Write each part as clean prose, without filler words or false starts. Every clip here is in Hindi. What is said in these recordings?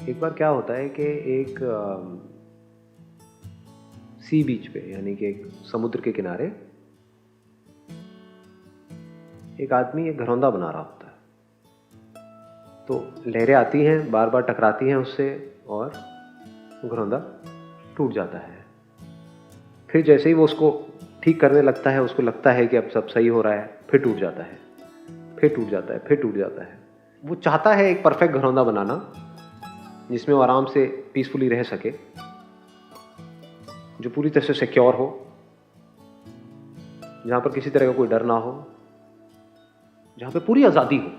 एक बार क्या होता है कि एक सी बीच पे, यानी कि एक समुद्र के किनारे एक आदमी एक घरौंदा बना रहा होता है। तो लहरें आती हैं, बार बार टकराती हैं उससे और घरौंदा टूट जाता है। फिर जैसे ही वो उसको ठीक करने लगता है, उसको लगता है कि अब सब सही हो रहा है, फिर टूट जाता है, फिर टूट जाता है, फिर टूट जाता है। वो चाहता है एक परफेक्ट घरौंदा बनाना जिसमें वो आराम से पीसफुली रह सके, जो पूरी तरह से सिक्योर हो, जहाँ पर किसी तरह का कोई डर ना हो, जहाँ पे पूरी आज़ादी हो।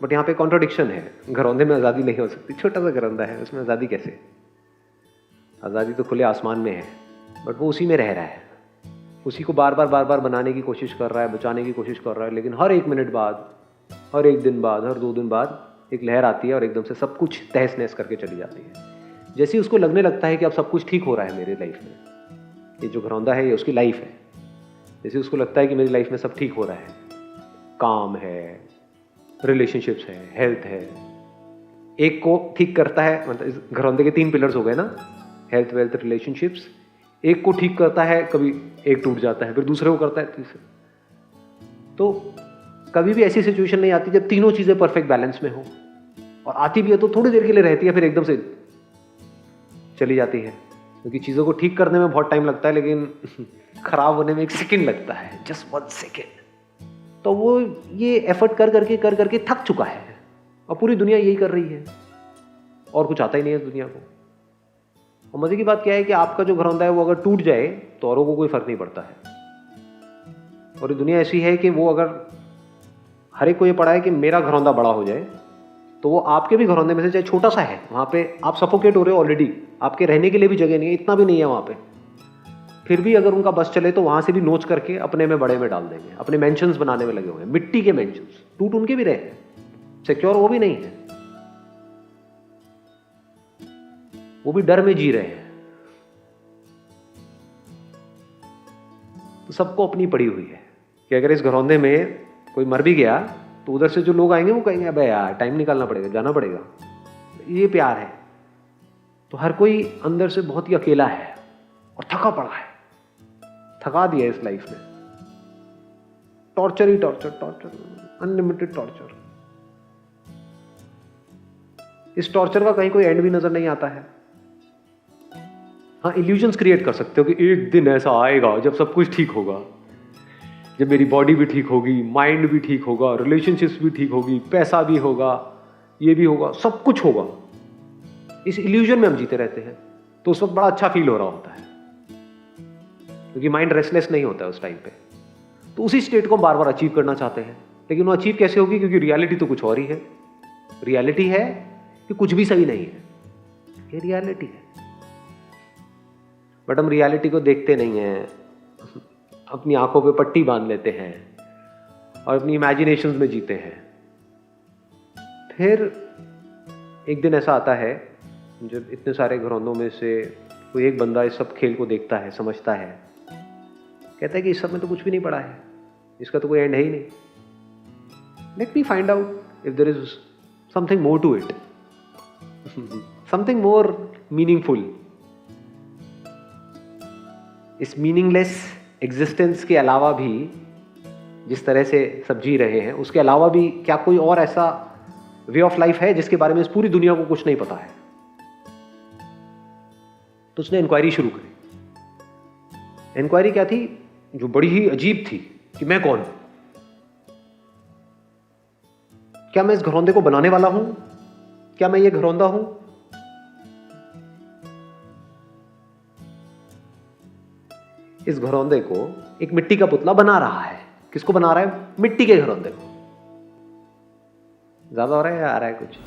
बट यहाँ पे कॉन्ट्रडिक्शन है, घरौंदे में आज़ादी नहीं हो सकती। छोटा सा घरौंदा है, उसमें आज़ादी कैसे? आज़ादी तो खुले आसमान में है, बट वो उसी में रह रहा है, उसी को बार बार बनाने की कोशिश कर रहा है, बचाने की कोशिश कर रहा है। लेकिन हर एक मिनट बाद, हर एक दिन बाद, हर 2 दिन बाद एक लहर आती है और एकदम से सब कुछ तहस नहस करके चली जाती है। जैसे ही उसको लगने लगता है कि अब सब कुछ ठीक हो रहा है मेरी लाइफ में, ये जो घरौंदा है ये उसकी लाइफ है, जैसे उसको लगता है कि मेरी लाइफ में सब ठीक हो रहा है, काम है, रिलेशनशिप्स है, हेल्थ है, एक को ठीक करता है। मतलब इस घरौंदे के 3 पिलर्स हो गए ना, हेल्थ, वेल्थ, रिलेशनशिप्स। एक को ठीक करता है, कभी एक टूट जाता है, फिर दूसरे को करता है, तीसरे। तो कभी भी ऐसी सिचुएशन नहीं आती जब तीनों चीजें परफेक्ट बैलेंस में हो, और आती भी है तो थोड़ी देर के लिए रहती है, फिर एकदम से चली जाती है। क्योंकि चीजों को ठीक करने में बहुत टाइम लगता है, लेकिन खराब होने में 1 सेकेंड लगता है, जस्ट 1 सेकेंड। तो वो ये एफर्ट कर करके थक चुका है, और पूरी दुनिया यही कर रही है, और कुछ आता ही नहीं है दुनिया को। और मजे की बात क्या है कि आपका जो घरौंदा है वो अगर टूट जाए तो औरों को कोई फर्क नहीं पड़ता है। और ये दुनिया ऐसी है कि वो अगर हर एक को ये पड़ा है कि मेरा घरौंदा बड़ा हो जाए, तो वो आपके भी घरौंदे में से चाहे छोटा सा है, वहां पे आप सफोकेट हो रहे हो ऑलरेडी, आपके रहने के लिए भी जगह नहीं है, इतना भी नहीं है वहां पे, फिर भी अगर उनका बस चले तो वहां से भी नोच करके अपने में बड़े में डाल देंगे, अपने मेंशंस बनाने में लगे हुए हैं, मिट्टी के मेंशंस। टूट उनके भी रहे हैं, सिक्योर वो भी नहीं है, वो भी डर में जी रहे हैं। तो सबको अपनी पड़ी हुई है कि अगर इस घरौंदे में कोई मर भी गया तो उधर से जो लोग आएंगे वो कहेंगे अबे यार टाइम निकालना पड़ेगा, जाना पड़ेगा। ये प्यार है। तो हर कोई अंदर से बहुत ही अकेला है और थका पड़ा है, थका दिया इस लाइफ में। टॉर्चर ही टॉर्चर, टॉर्चर, अनलिमिटेड टॉर्चर। इस टॉर्चर का कहीं कोई एंड भी नजर नहीं आता है। हाँ, इल्यूजन्स क्रिएट कर सकते हो कि एक दिन ऐसा आएगा जब सब कुछ ठीक होगा, जब मेरी बॉडी भी ठीक होगी, माइंड भी ठीक होगा, रिलेशनशिप्स भी ठीक होगी, पैसा भी होगा, ये भी होगा, सब कुछ होगा। इस इल्यूजन में हम जीते रहते हैं। तो उस वक्त बड़ा अच्छा फील हो रहा होता है, क्योंकि माइंड रेस्टलेस नहीं होता है उस टाइम पे। तो उसी स्टेट को हम बार बार अचीव करना चाहते हैं, लेकिन वो अचीव कैसे होगी? क्योंकि रियलिटी तो कुछ और ही है। रियलिटी है कि कुछ भी सही नहीं है, ये रियलिटी है। बट हम रियलिटी को देखते नहीं हैं, अपनी आंखों पे पट्टी बांध लेते हैं और अपनी इमेजिनेशंस में जीते हैं। फिर एक दिन ऐसा आता है जब इतने सारे घरौंदों में से कोई एक बंदा इस सब खेल को देखता है, समझता है, कहता है कि इस सब में तो कुछ भी नहीं पड़ा है, इसका तो कोई एंड है ही नहीं। Let me find out if there is something more to it, something more meaningful. इस मीनिंगलेस एग्जिस्टेंस के अलावा भी, जिस तरह से सब जी रहे हैं, उसके अलावा भी क्या कोई और ऐसा वे ऑफ लाइफ है जिसके बारे में इस पूरी दुनिया को कुछ नहीं पता है? तो उसने इंक्वायरी शुरू करी। इंक्वायरी क्या थी? जो बड़ी ही अजीब थी कि मैं कौन हूं? क्या मैं इस घरौंदे को बनाने वाला हूं? क्या मैं ये घरौंदा हूं? इस घरौंदे को एक मिट्टी का पुतला बना रहा है। किसको बना रहा है? मिट्टी के घरौंदे को। ज्यादा हो रहा है या आ रहा है कुछ?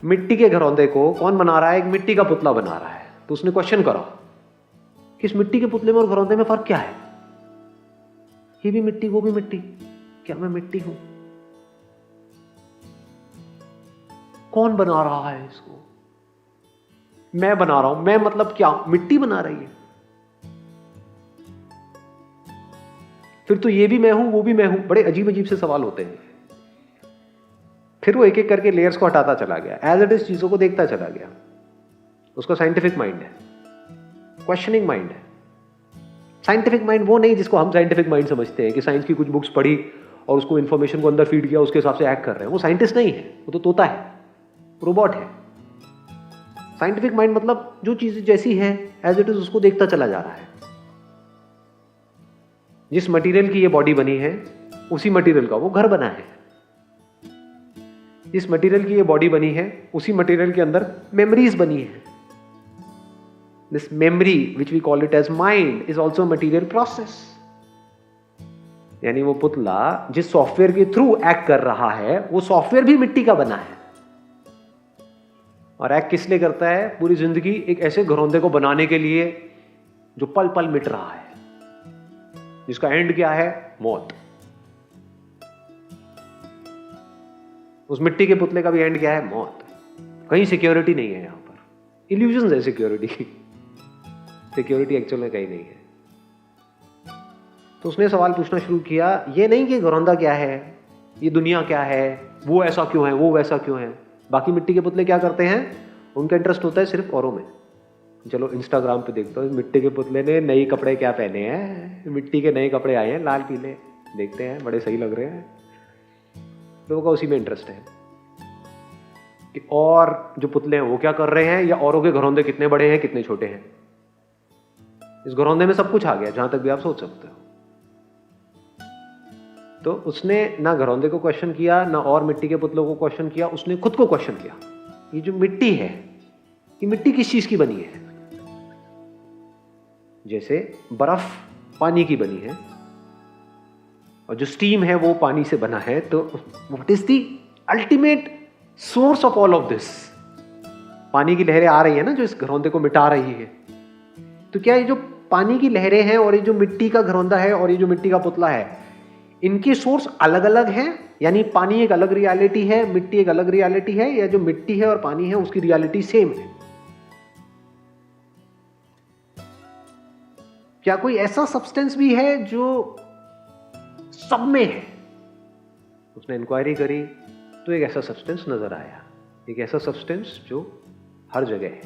मिट्टी के घरौंदे को कौन बना रहा है? एक मिट्टी का पुतला बना रहा है। तो उसने क्वेश्चन करा कि इस मिट्टी के पुतले में और घरौंदे में फर्क क्या है? ये भी मिट्टी, वो भी मिट्टी, क्या मैं मिट्टी हूं? कौन बना रहा है इसको? मैं बना रहा हूं। मैं मतलब क्या? मिट्टी बना रही है। फिर तो ये भी मैं हूं, वो भी मैं हूं। बड़े अजीब अजीब से सवाल होते हैं। फिर वो एक एक करके लेयर्स को हटाता चला गया, एज इट इज चीजों को देखता चला गया। उसका साइंटिफिक माइंड है, क्वेश्चनिंग माइंड है। साइंटिफिक माइंड वो नहीं जिसको हम साइंटिफिक माइंड समझते हैं कि साइंस की कुछ बुक्स पढ़ी और उसको इन्फॉर्मेशन को अंदर फीड किया, उसके हिसाब से एक्ट कर रहे हैं। वो साइंटिस्ट नहीं है, वो तो तोता है, रोबोट है। साइंटिफिक माइंड मतलब जो चीज जैसी है एज इट इज उसको देखता चला जा रहा है। जिस मटेरियल की ये बॉडी बनी है उसी मटेरियल का वो घर बना है। जिस मटेरियल की ये बॉडी बनी है उसी मटेरियल के अंदर मेमोरीज बनी है। This memory which we call it as mind is also material process. यानी वो पुतला जिस सॉफ्टवेयर के थ्रू एक्ट कर रहा है वो सॉफ्टवेयर भी मिट्टी का बना है। और एक्ट किस लिए करता है? पूरी जिंदगी एक ऐसे घरौंदे को बनाने के लिए जो पल पल मिट रहा है, जिसका एंड क्या है? मौत। उस मिट्टी के पुतले का भी एंड क्या है? मौत। कहीं सिक्योरिटी नहीं है यहां पर, इल्यूजन है सिक्योरिटी की। सिक्योरिटी एक्चुअल में कहीं नहीं है। तो उसने सवाल पूछना शुरू किया, ये नहीं कि घरौंदा क्या है, ये दुनिया क्या है, वो ऐसा क्यों है, वो वैसा क्यों है। बाकी मिट्टी के पुतले क्या करते हैं? उनका इंटरेस्ट होता है सिर्फ औरों में। चलो इंस्टाग्राम पे देखते हो मिट्टी के पुतले ने नए कपड़े क्या पहने हैं, मिट्टी के नए कपड़े आए हैं लाल पीले, देखते हैं बड़े सही लग रहे हैं। लोगों का उसी में इंटरेस्ट है कि और जो पुतले हैं वो क्या कर रहे हैं, या औरों के घरौंदे कितने बड़े हैं कितने छोटे हैं। इस घरौंदे में सब कुछ आ गया जहां तक भी आप सोच सकते हो। तो उसने ना घरौंदे को क्वेश्चन किया, ना और मिट्टी के पुतलों को क्वेश्चन किया, उसने खुद को क्वेश्चन किया। ये जो मिट्टी है, ये मिट्टी किस चीज की बनी है? जैसे बर्फ पानी की बनी है और जो स्टीम है वो पानी से बना है, तो what is the ultimate source of all of this? पानी की लहरें आ रही है ना जो इस घरौंदे को मिटा रही है। तो क्या ये जो पानी की लहरें हैं और ये जो मिट्टी का घरौंदा है और ये जो मिट्टी का पुतला है, इनके सोर्स अलग अलग हैं? यानी पानी एक अलग रियलिटी है, मिट्टी एक अलग रियलिटी है, या जो मिट्टी है और पानी है उसकी रियलिटी सेम है? क्या कोई ऐसा सब्सटेंस भी है जो सब में है? उसने इंक्वायरी करी तो एक ऐसा सब्सटेंस नजर आया, एक ऐसा सब्सटेंस जो हर जगह है।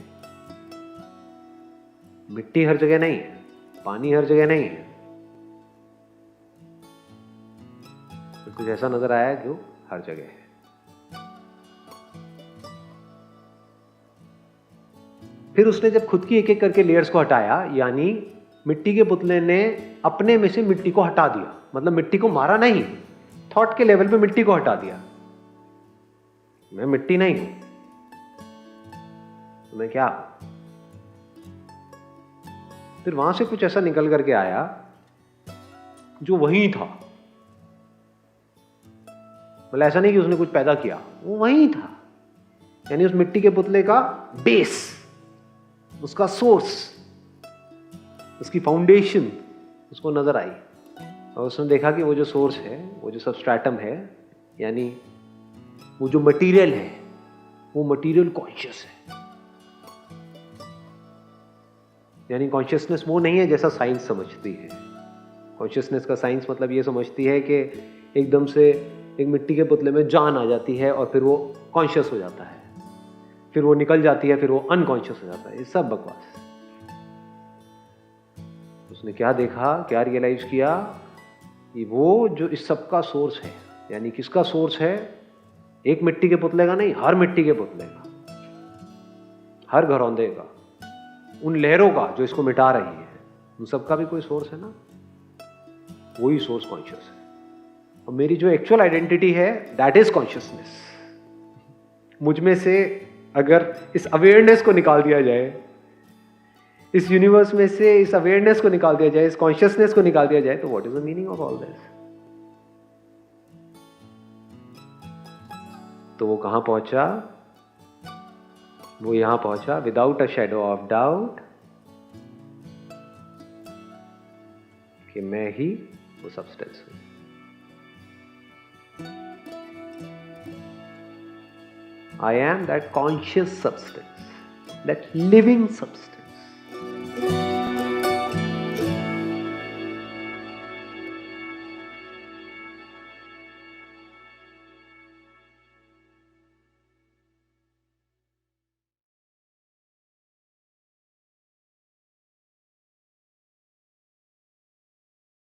मिट्टी हर जगह नहीं है, पानी हर जगह नहीं है, तो कुछ ऐसा नजर आया जो हर जगह है। फिर उसने जब खुद की एक एक करके लेयर्स को हटाया, यानी मिट्टी के पुतले ने अपने में से मिट्टी को हटा दिया, मतलब मिट्टी को मारा नहीं, थॉट के लेवल पे मिट्टी को हटा दिया। मैं मिट्टी नहीं हूं, तो मैं क्या? फिर वहां से कुछ ऐसा निकल करके आया जो वहीं था। मतलब ऐसा नहीं कि उसने कुछ पैदा किया, वो वहीं था। यानी उस मिट्टी के पुतले का बेस, उसका सोर्स, उसकी फाउंडेशन उसको नजर आई। और उसने देखा कि वो जो सोर्स है, वो जो सबस्ट्रेटम है, यानी वो जो मटेरियल है, वो मटेरियल कॉन्शियस है। यानी कॉन्शियसनेस वो नहीं है जैसा साइंस समझती है। कॉन्शियसनेस का साइंस मतलब ये समझती है कि एकदम से एक मिट्टी के पुतले में जान आ जाती है और फिर वो कॉन्शियस हो जाता है, फिर वो निकल जाती है, फिर वो अनकॉन्शियस हो जाता है। ये सब बकवास। उसने क्या देखा, क्या रियलाइज किया कि वो जो इस सब का सोर्स है, यानी किसका सोर्स है? एक मिट्टी के पुतले का नहीं, हर मिट्टी के पुतले का, हर घरौंदे का, उन लहरों का जो इसको मिटा रही है, उन सब का भी कोई सोर्स है ना। वही सोर्स कॉन्शियस है। और मेरी जो एक्चुअल आइडेंटिटी है दैट इज कॉन्शियसनेस। मुझ में से अगर इस अवेयरनेस को निकाल दिया जाए, इस यूनिवर्स में से इस अवेयरनेस को निकाल दिया जाए, इस कॉन्शियसनेस को निकाल दिया जाए, तो what is the meaning of all this? तो वो कहां पहुंचा? वो यहां पहुंचा, without a shadow of doubt, कि मैं ही वो सब्सटेंस हूं। I am that conscious substance, that living substance.